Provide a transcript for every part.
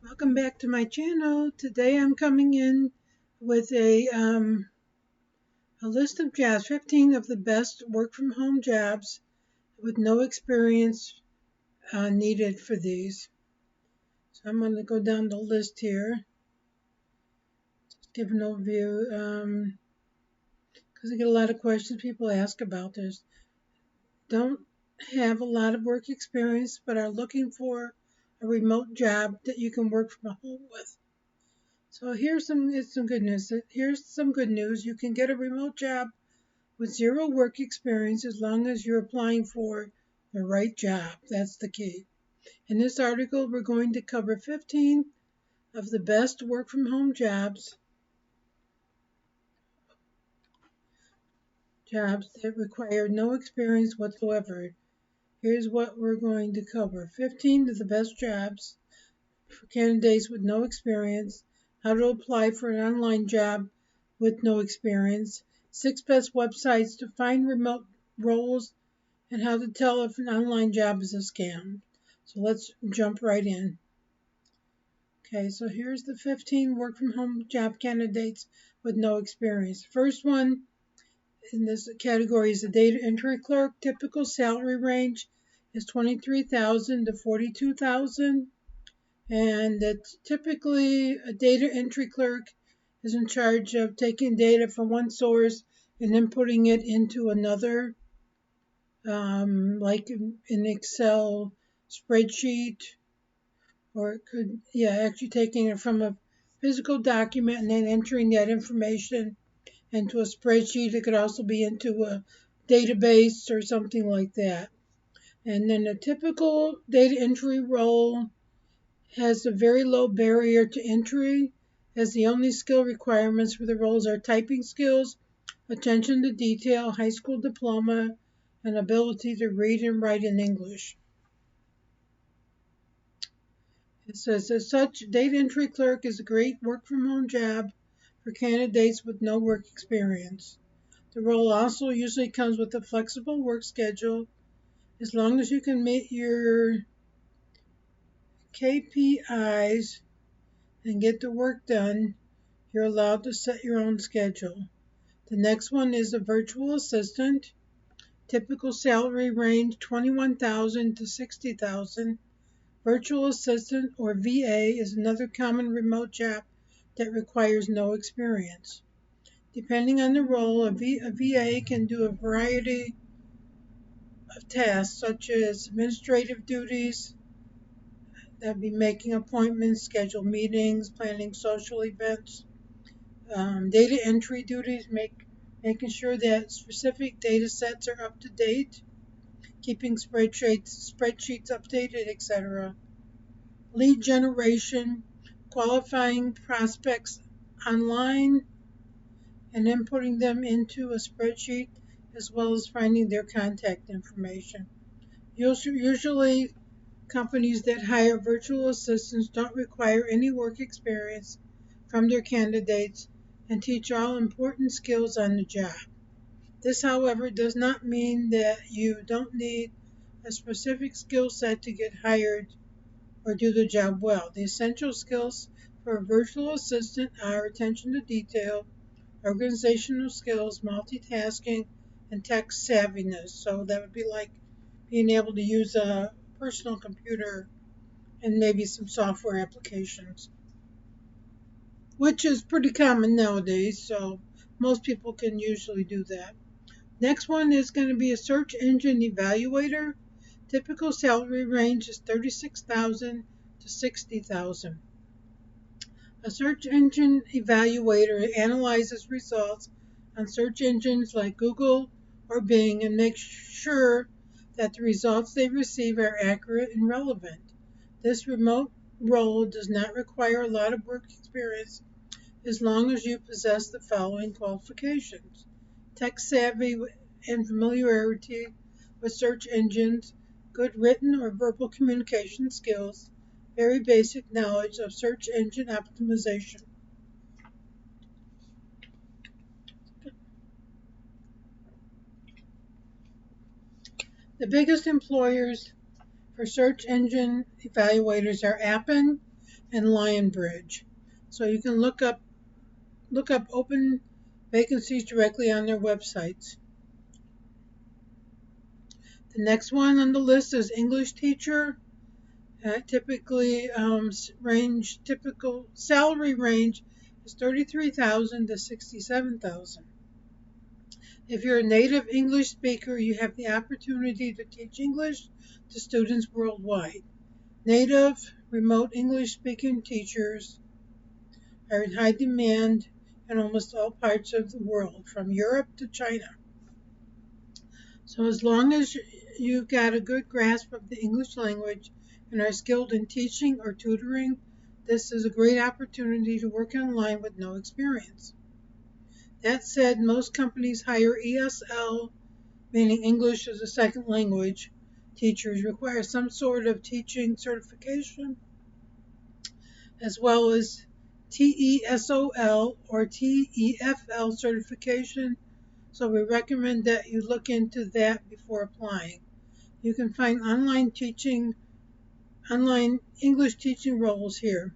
Welcome back to my channel. Today I'm coming in with a list of jobs, 15 of the best work from home jobs with no experience needed for these. So I'm going to go down the list here, just give an overview because I get a lot of questions people ask about this. Don't have a lot of work experience but are looking for a remote job that you can work from home with. So here's some good news. Here's some good news. You can get a remote job with zero work experience as long as you're applying for the right job. That's the key. In this article, we're going to cover 15 of the best work from home jobs that require no experience whatsoever. Here's what we're going to cover. 15 of the best jobs for candidates with no experience, how to apply for an online job with no experience, 6 best websites to find remote roles, and how to tell if an online job is a scam. So let's jump right in. Okay, so here's the 15 work from home job candidates with no experience. First one in this category is a data entry clerk. Typical salary range is 23,000 to 42,000. And it's typically a data entry clerk is in charge of taking data from one source and then putting it into another, like an Excel spreadsheet, or it could, actually taking it from a physical document and then entering that information into a spreadsheet. It could also be into a database or something like that. And then a typical data entry role has a very low barrier to entry, as the only skill requirements for the roles are typing skills, attention to detail, high school diploma, and ability to read and write in English. It says, as such, data entry clerk is a great work from home job for candidates with no work experience. The role also usually comes with a flexible work schedule. As long as you can meet your KPIs and get the work done, you're allowed to set your own schedule. The next one is a virtual assistant. Typical salary range 21,000 to 60,000. Virtual assistant or VA is another common remote job that requires no experience. Depending on the role, a VA can do a variety of tasks such as administrative duties, that'd be making appointments, schedule meetings, planning social events, data entry duties, making sure that specific data sets are up to date, keeping spreadsheets updated, etc. Lead generation, qualifying prospects online, and then putting them into a spreadsheet, as well as finding their contact information. Usually, companies that hire virtual assistants don't require any work experience from their candidates and teach all important skills on the job. This, however, does not mean that you don't need a specific skill set to get hired or do the job well. The essential skills for a virtual assistant are attention to detail, organizational skills, multitasking, and tech savviness. So that would be like being able to use a personal computer and maybe some software applications, which is pretty common nowadays, so most people can usually do that. Next one is going to be a search engine evaluator. Typical salary range is 36,000 to 60,000. A search engine evaluator analyzes results on search engines like Google or Bing and makes sure that the results they receive are accurate and relevant. This remote role does not require a lot of work experience as long as you possess the following qualifications: tech savvy and familiarity with search engines, good written or verbal communication skills, very basic knowledge of search engine optimization. The biggest employers for search engine evaluators are Appen and Lionbridge. So you can look up open vacancies directly on their websites. The next one on the list is English teacher. Typical salary range is 33,000 to 67,000. If you're a native English speaker, you have the opportunity to teach English to students worldwide. Native, remote English speaking teachers are in high demand in almost all parts of the world, from Europe to China. So as long as you've got a good grasp of the English language and are skilled in teaching or tutoring, this is a great opportunity to work online with no experience. That said, most companies hire ESL, meaning English as a second language. Teachers require some sort of teaching certification, as well as TESOL or TEFL certification, so we recommend that you look into that before applying. You can find online English teaching roles here.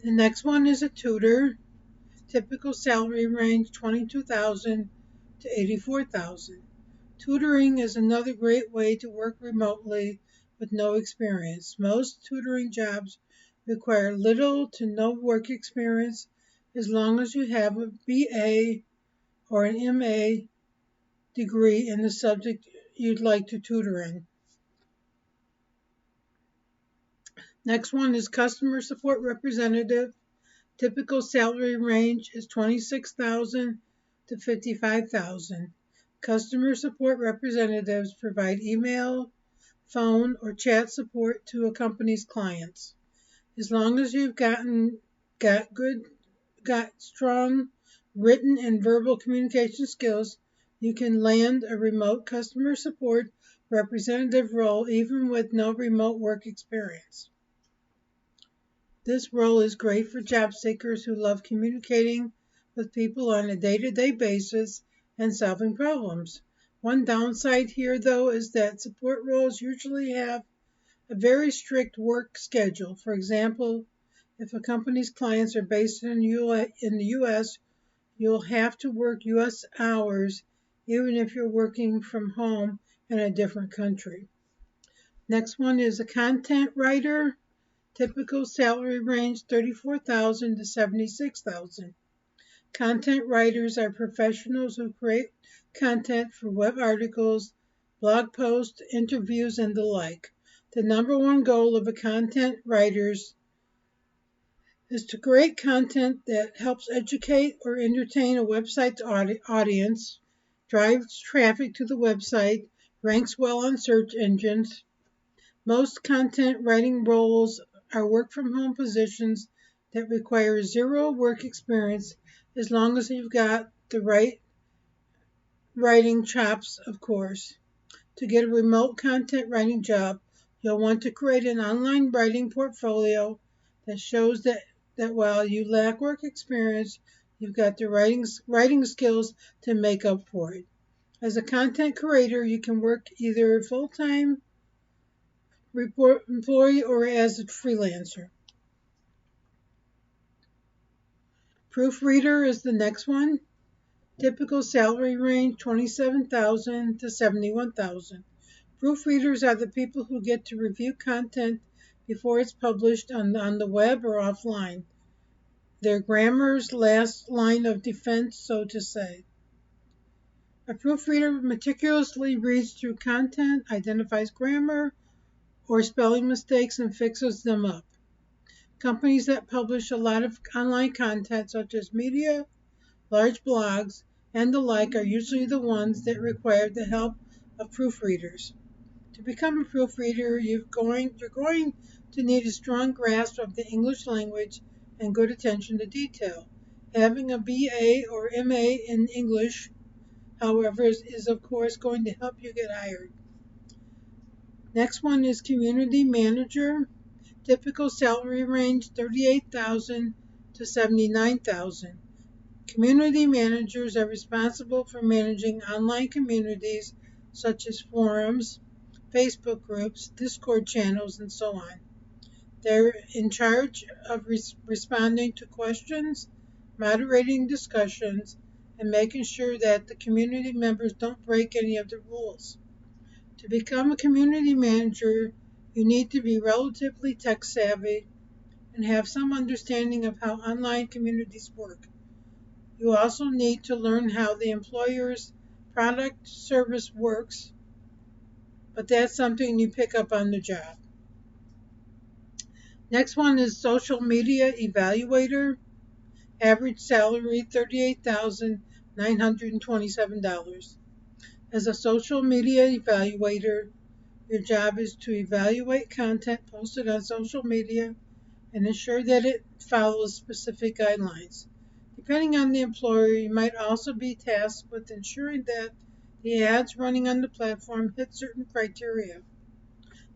The next one is a tutor. Typical salary range 22,000 to 84,000. Tutoring is another great way to work remotely with no experience. Most tutoring jobs require little to no work experience as long as you have a BA or an MA degree in the subject you'd like to tutor in. Next one is customer support representative. Typical salary range is 26,000 to 55,000. Customer support representatives provide email, phone, or chat support to a company's clients. As long as you've got strong written and verbal communication skills, you can land a remote customer support representative role even with no remote work experience. This role is great for job seekers who love communicating with people on a day-to-day basis and solving problems. One downside here, though, is that support roles usually have a very strict work schedule. For example, if a company's clients are based in the U.S., you'll have to work U.S. hours even if you're working from home in a different country. Next one is a content writer. Typical salary range 34,000 to 76,000. Content writers are professionals who create content for web articles, blog posts, interviews, and the like. The number one goal of a content writer is to create content that helps educate or entertain a website's audience, drives traffic to the website, ranks well on search engines. Most content writing roles are work from home positions that require zero work experience as long as you've got the right writing chops, of course. To get a remote content writing job, you'll want to create an online writing portfolio that shows that while you lack work experience, you've got the writing skills to make up for it. As a content creator, you can work either full-time employee or as a freelancer. Proofreader is the next one. Typical salary range 27,000 to 71,000. Proofreaders are the people who get to review content before it's published on the web or offline. They're grammar's last line of defense, so to say. A proofreader meticulously reads through content, identifies grammar or spelling mistakes, and fixes them up. Companies that publish a lot of online content, such as media, large blogs, and the like, are usually the ones that require the help of proofreaders. To become a proofreader, you're going to need a strong grasp of the English language and good attention to detail. Having a BA or MA in English, however, is of course going to help you get hired. Next one is community manager. Typical salary range 38,000 to 79,000. Community managers are responsible for managing online communities such as forums, Facebook groups, Discord channels, and so on. They're in charge of responding to questions, moderating discussions, and making sure that the community members don't break any of the rules. To become a community manager, you need to be relatively tech savvy and have some understanding of how online communities work. You also need to learn how the employer's product service works, but that's something you pick up on the job. Next one is social media evaluator. Average salary $38,927. As a social media evaluator, your job is to evaluate content posted on social media and ensure that it follows specific guidelines. Depending on the employer, you might also be tasked with ensuring that the ads running on the platform hit certain criteria.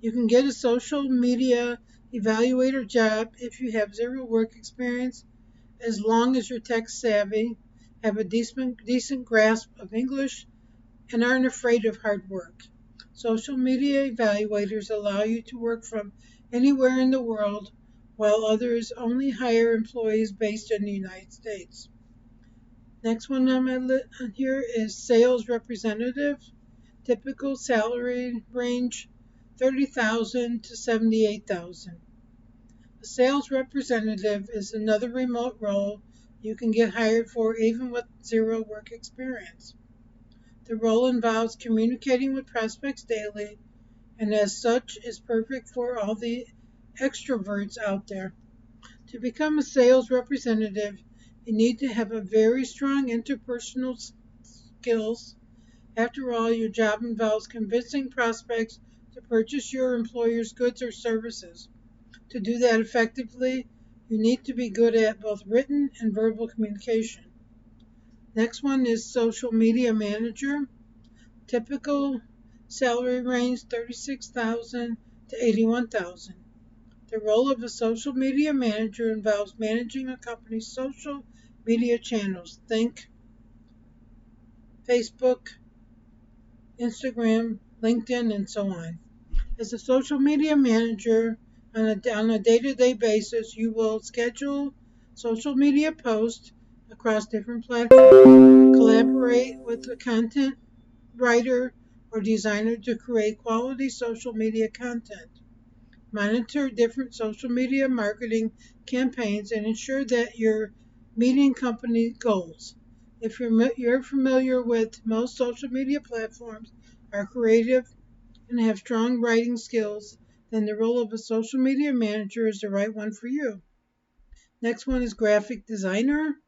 You can get a social media evaluator job if you have zero work experience, as long as you're tech savvy, have a decent grasp of English, and aren't afraid of hard work. Social media evaluators allow you to work from anywhere in the world, while others only hire employees based in the United States. Next one on my list here is sales representative. Typical salary range 30,000 to 78,000. A sales representative is another remote role you can get hired for even with zero work experience. The role involves communicating with prospects daily and as such is perfect for all the extroverts out there. To become a sales representative, you need to have a very strong interpersonal skills. After all, your job involves convincing prospects to purchase your employer's goods or services. To do that effectively, you need to be good at both written and verbal communication. Next one is social media manager. Typical salary range 36,000 to 81,000. The role of a social media manager involves managing a company's social media channels. Think Facebook, Instagram, LinkedIn, and so on. As a social media manager, on a day-to-day basis, you will schedule social media posts across different platforms, collaborate with a content writer or designer to create quality social media content, monitor different social media marketing campaigns, and ensure that you're meeting company goals. If you're familiar with most social media platforms are creative and have strong writing skills, then the role of a social media manager is the right one for you. Next one is graphic designer.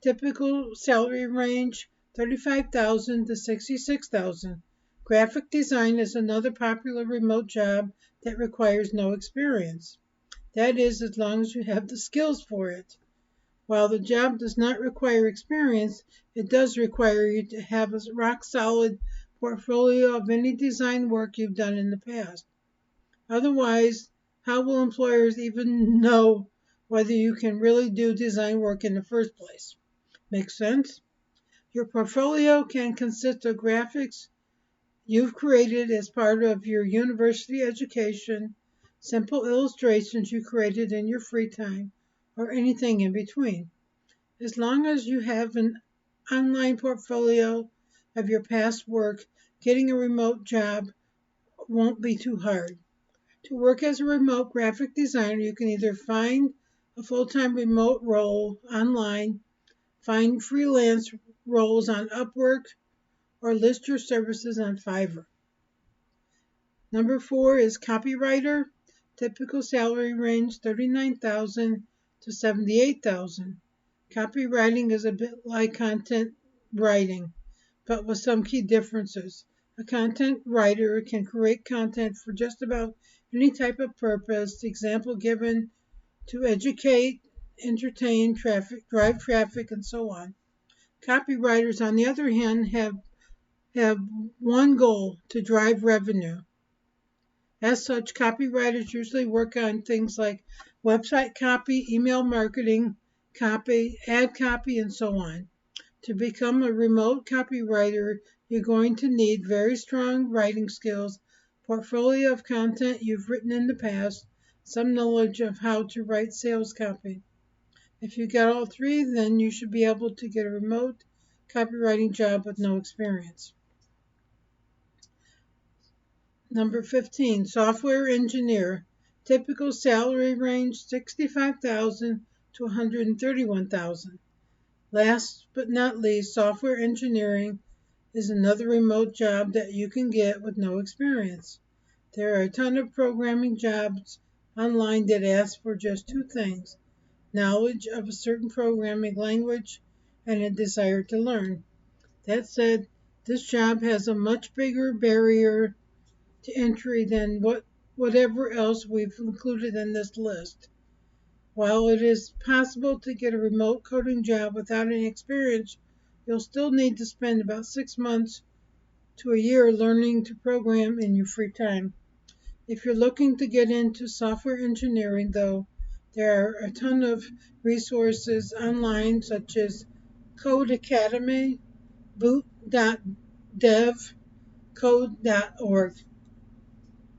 Typical salary range 35,000 to 66,000. Graphic design is another popular remote job that requires no experience. That is, as long as you have the skills for it. While the job does not require experience, it does require you to have a rock solid portfolio of any design work you've done in the past. Otherwise, how will employers even know whether you can really do design work in the first place? Make sense? Your portfolio can consist of graphics you've created as part of your university education, simple illustrations you created in your free time, or anything in between. As long as you have an online portfolio of your past work, getting a remote job won't be too hard. To work as a remote graphic designer, you can either find a full-time remote role online, find freelance roles on Upwork, or list your services on Fiverr. Number 4 is copywriter. Typical salary range 39,000 to 78,000. Copywriting is a bit like content writing, but with some key differences. A content writer can create content for just about any type of purpose. The example given to educate, entertain, drive traffic, and so on. Copywriters, on the other hand, have one goal: to drive revenue. As such, copywriters usually work on things like website copy, email marketing copy, ad copy, and so on. To become a remote copywriter, you're going to need very strong writing skills, portfolio of content you've written in the past, some knowledge of how to write sales copy. If you get all three, then you should be able to get a remote copywriting job with no experience. Number 15, software engineer. Typical salary range $65,000 to $131,000. Last but not least, software engineering is another remote job that you can get with no experience. There are a ton of programming jobs online that ask for just two things: knowledge of a certain programming language and a desire to learn. That said, this job has a much bigger barrier to entry than whatever else we've included in this list. While it is possible to get a remote coding job without any experience, you'll still need to spend about 6 months to a year learning to program in your free time. If you're looking to get into software engineering, though, there are a ton of resources online such as Codecademy, Boot.dev, Code.org.